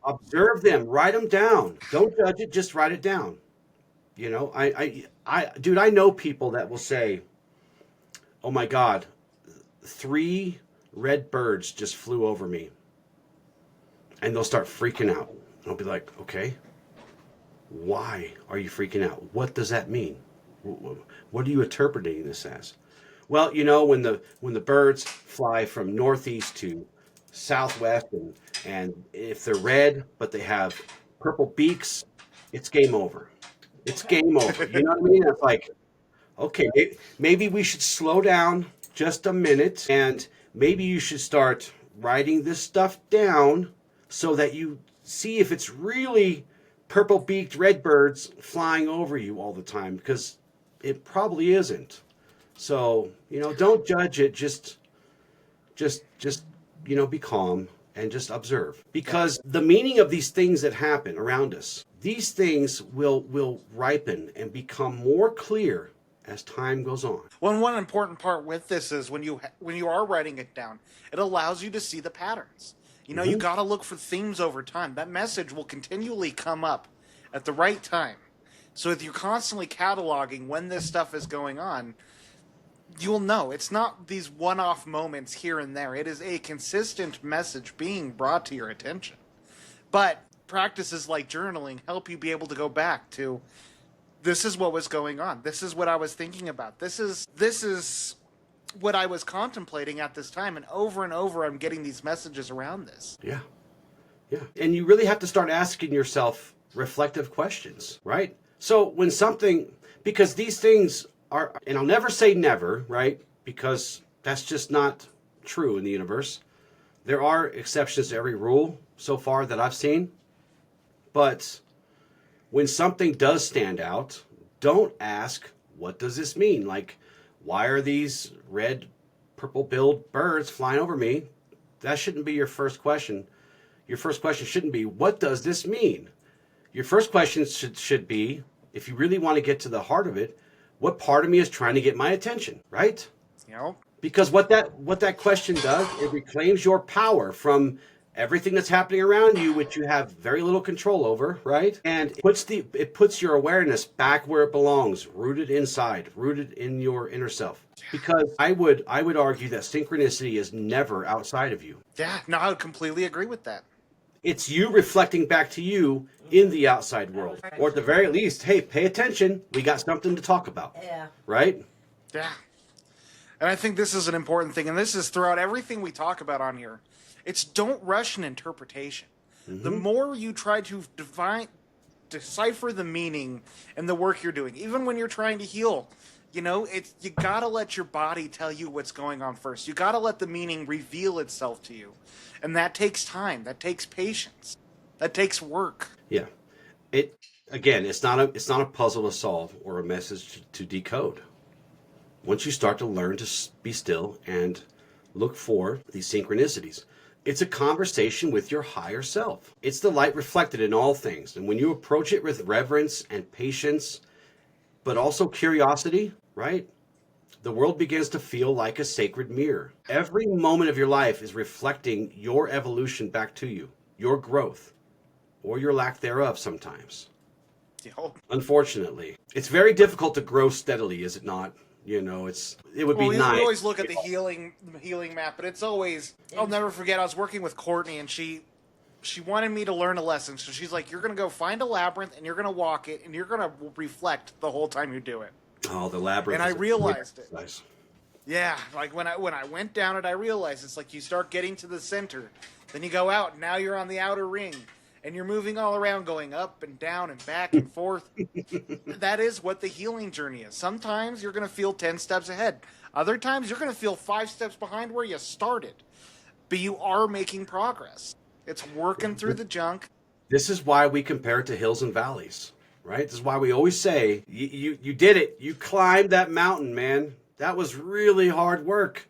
observe them, write them down. Don't judge it, just write it down. You know, I know people that will say, "Oh my God, 3 red birds just flew over me," and they'll start freaking out. I'll be like, "Okay, why are you freaking out? What does that mean? What are you interpreting this as?" Well, you know, when the birds fly from northeast to southwest, and if they're red but they have purple beaks, it's game over. It's game over. You know what I mean? It's like, okay, maybe we should slow down just a minute, and maybe you should start writing this stuff down so that you see if it's really purple-beaked redbirds flying over you all the time, because it probably isn't. So, don't judge it. Just, be calm and just observe. Because the meaning of these things that happen around us, these things will ripen and become more clear as time goes on. Well, and one important part with this is when you are writing it down, it allows you to see the patterns. You got to look for themes over time. That message will continually come up at the right time. So if you're constantly cataloging when this stuff is going on, you'll know. It's not these one-off moments here and there. It is a consistent message being brought to your attention. But practices like journaling help you be able to go back to, this is what was going on. This is what I was thinking about. This is what I was contemplating at this time. And over I'm getting these messages around this. Yeah. Yeah. And you really have to start asking yourself reflective questions, right? So when something, because these things are, and I'll never say never, right? Because that's just not true in the universe. There are exceptions to every rule so far that I've seen. But when something does stand out, don't ask, what does this mean? Like, why are these red, purple-billed birds flying over me? That shouldn't be your first question. Your first question shouldn't be, what does this mean? Your first question should be, if you really want to get to the heart of it, what part of me is trying to get my attention, right? Because what that question does, it reclaims your power from everything that's happening around you, which you have very little control over, right? And it puts your awareness back where it belongs, rooted inside, rooted in your inner self. Because I would argue that synchronicity is never outside of you. Yeah, no, I would completely agree with that. It's you reflecting back to you in the outside world. Or at the very least, hey, pay attention. We got something to talk about. Yeah. Right? Yeah. And I think this is an important thing, and this is throughout everything we talk about on here. It's don't rush an interpretation. Mm-hmm. The more you try to decipher the meaning in the work you're doing, even when you're trying to heal, you gotta let your body tell you what's going on first. You gotta let the meaning reveal itself to you. And that takes time. That takes patience. That takes work. Yeah. It's not a puzzle to solve or a message to decode. Once you start to learn to be still and look for these synchronicities, it's a conversation with your higher self. It's the light reflected in all things. And when you approach it with reverence and patience, but also curiosity, right? The world begins to feel like a sacred mirror. Every moment of your life is reflecting your evolution back to you, your growth, or your lack thereof sometimes. Unfortunately. It's very difficult to grow steadily, is it not? It would be nice. We always look at the healing map, but it's always, I'll never forget, I was working with Courtney, and she wanted me to learn a lesson. So she's like, you're going to go find a labyrinth, and you're going to walk it, and you're going to reflect the whole time you do it. Oh, the labyrinth. And I realized it. Nice. Yeah, like when I went down it, I realized it's like you start getting to the center, then you go out, and now you're on the outer ring, and you're moving all around, going up and down and back and forth. That is what the healing journey is. Sometimes you're going to feel 10 steps ahead. Other times you're going to feel 5 steps behind where you started. But you are making progress. It's working through the junk. This is why we compare it to hills and valleys, right? This is why we always say, you did it. You climbed that mountain, man. That was really hard work.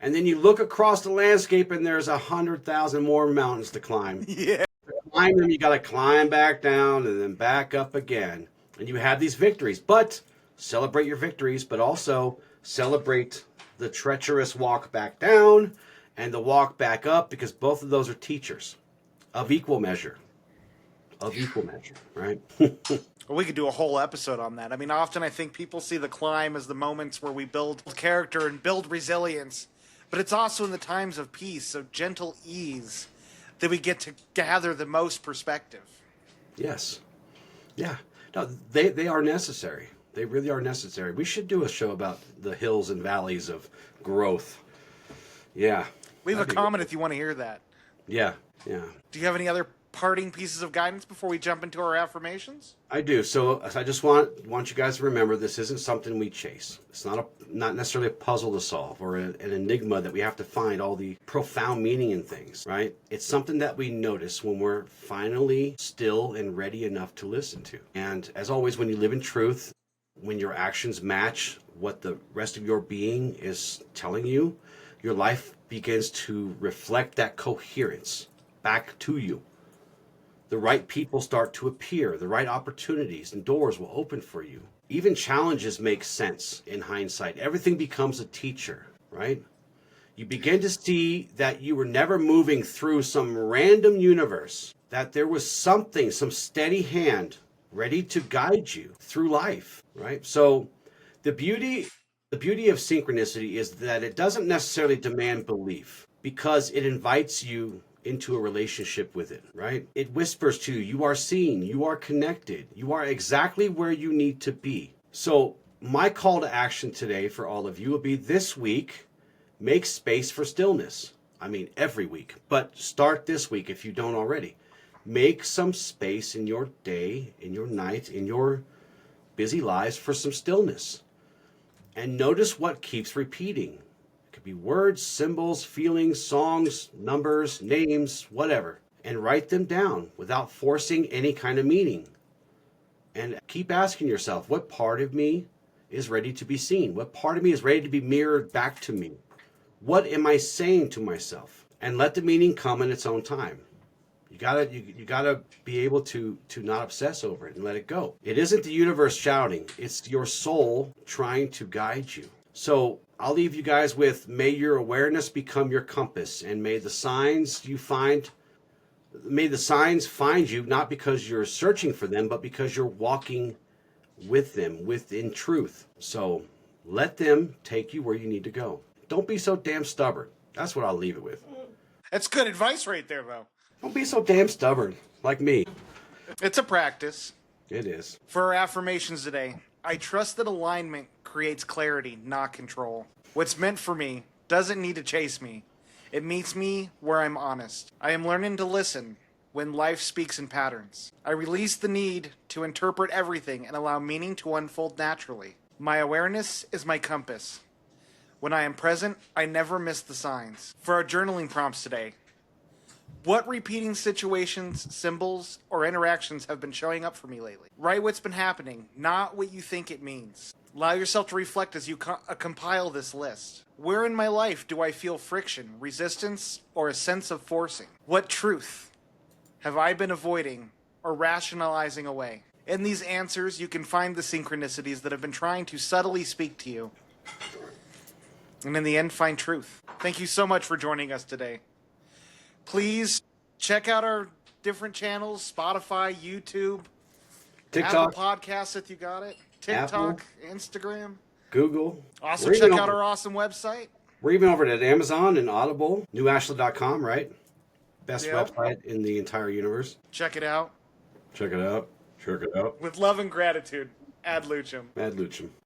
And then you look across the landscape and there's 100,000 more mountains to climb. Yeah. Climb them, you got to climb back down and then back up again. And you have these victories. But celebrate your victories, but also celebrate the treacherous walk back down and the walk back up, because both of those are teachers of equal measure. Of equal measure, right? Well, we could do a whole episode on that. I mean, often I think people see the climb as the moments where we build character and build resilience. But it's also in the times of peace, of gentle ease, that we get to gather the most perspective. Yes. Yeah. No, they are necessary. They really are necessary. We should do a show about the hills and valleys of growth. Yeah. Leave a comment if you want to hear that. Yeah. Do you have any other parting pieces of guidance before we jump into our affirmations? I do. So I just want you guys to remember, this isn't something we chase. It's not necessarily a puzzle to solve or an enigma that we have to find all the profound meaning in things, right? It's something that we notice when we're finally still and ready enough to listen to. And as always, when you live in truth, when your actions match what the rest of your being is telling you, your life begins to reflect that coherence back to you. The right people start to appear. The right opportunities and doors will open for you. Even challenges make sense in hindsight. Everything becomes a teacher, right? You begin to see that you were never moving through some random universe, that there was something, some steady hand ready to guide you through life, right? So the beauty of synchronicity is that it doesn't necessarily demand belief, because it invites you into a relationship with it, right? It whispers to you, you are seen, you are connected, you are exactly where you need to be. So my call to action today for all of you will be, this week, make space for stillness. I mean, every week, but start this week if you don't already. Make some space in your day, in your night, in your busy lives for some stillness. And notice what keeps repeating. Could be words, symbols, feelings, songs, numbers, names, whatever. And write them down without forcing any kind of meaning. And keep asking yourself, what part of me is ready to be seen? What part of me is ready to be mirrored back to me? What am I saying to myself? And let the meaning come in its own time. You gotta be able to not obsess over it and let it go. It isn't the universe shouting. It's your soul trying to guide you. So I'll leave you guys with, may your awareness become your compass, and may the signs find you, not because you're searching for them, but because you're walking with them within truth. So let them take you where you need to go. Don't be so damn stubborn. That's what I'll leave it with. That's good advice right there, though. Don't be so damn stubborn like me. It's a practice. It is. For our affirmations today, I trust that alignment creates clarity, not control. What's meant for me doesn't need to chase me. It meets me where I'm honest. I am learning to listen when life speaks in patterns. I release the need to interpret everything and allow meaning to unfold naturally. My awareness is my compass. When I am present, I never miss the signs. For our journaling prompts today, what repeating situations, symbols, or interactions have been showing up for me lately? Write what's been happening, not what you think it means. Allow yourself to reflect as you compile this list. Where in my life do I feel friction, resistance, or a sense of forcing? What truth have I been avoiding or rationalizing away? In these answers, you can find the synchronicities that have been trying to subtly speak to you. And in the end, find truth. Thank you so much for joining us today. Please check out our different channels, Spotify, YouTube, TikTok, Apple Podcasts if you got it, TikTok, Instagram, Google. Also check out our awesome website. We're even over at Amazon and Audible, newashla.com, right? Best website in the entire universe. Check it out. Check it out. Check it out. With love and gratitude, Ad Lucem. Ad Lucem.